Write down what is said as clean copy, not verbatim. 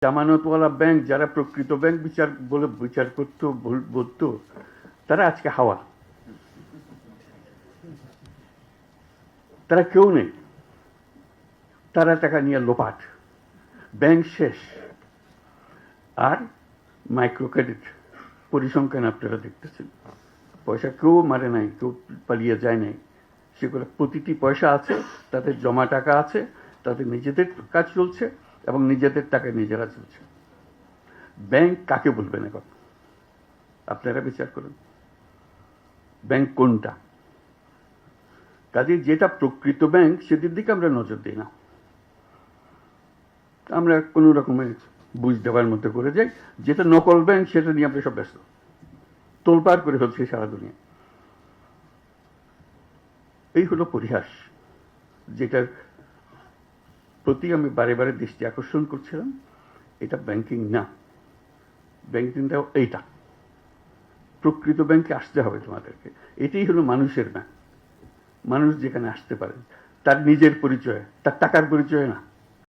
জামানতওয়ালা bank, যারা প্রকৃত bank বলে বিচার করতো বলতো, তারা আজকে হাওয়া, তারা কেউ নেই, তারা টাকা নিয়ে লোপাট, ব্যাংক শেষ। আর মাইক্রো ক্রেডিট পরিসংখ্যান আপনারা দেখতেছেন, পয়সা কেউ মারে নাই, কেউ পালিয়ে যায় নাই, সেগুলো প্রতিটি পয়সা আছে, তাদের জমা টাকা আছে, তাদের নিজেদের কাজ চলছে এবং নিজেদের টাকায় নিজেরা চলছে। ব্যাংক কাকে বলবেন এখন? আপনারা বিচার করুন ব্যাংক কোনটা। কাজে যেটা প্রকৃত ব্যাংক সেদিক দিকে আমরা নজর দিই না, আমরা কোনো রকমের বুঝ দেওয়ার মধ্যে করে যাই। যেটা নকল ব্যাংক সেটা নিয়ে আমরা সব ব্যস্ত, তোলপাড় করে হচ্ছে সারা দুনিয়া। এই হলো পরিহাস, যেটার প্রতি আমি বারে বারে দৃষ্টি আকর্ষণ করছিলাম। এটা ব্যাংকিং না, ব্যাংকিংটাও এইটা। প্রকৃত ব্যাংকে আসতে হবে তোমাদেরকে। এটাই হলো মানুষের ব্যাংক। মানুষ যেখানে আসতে পারে, তার নিজের পরিচয়, তার টাকার পরিচয় না।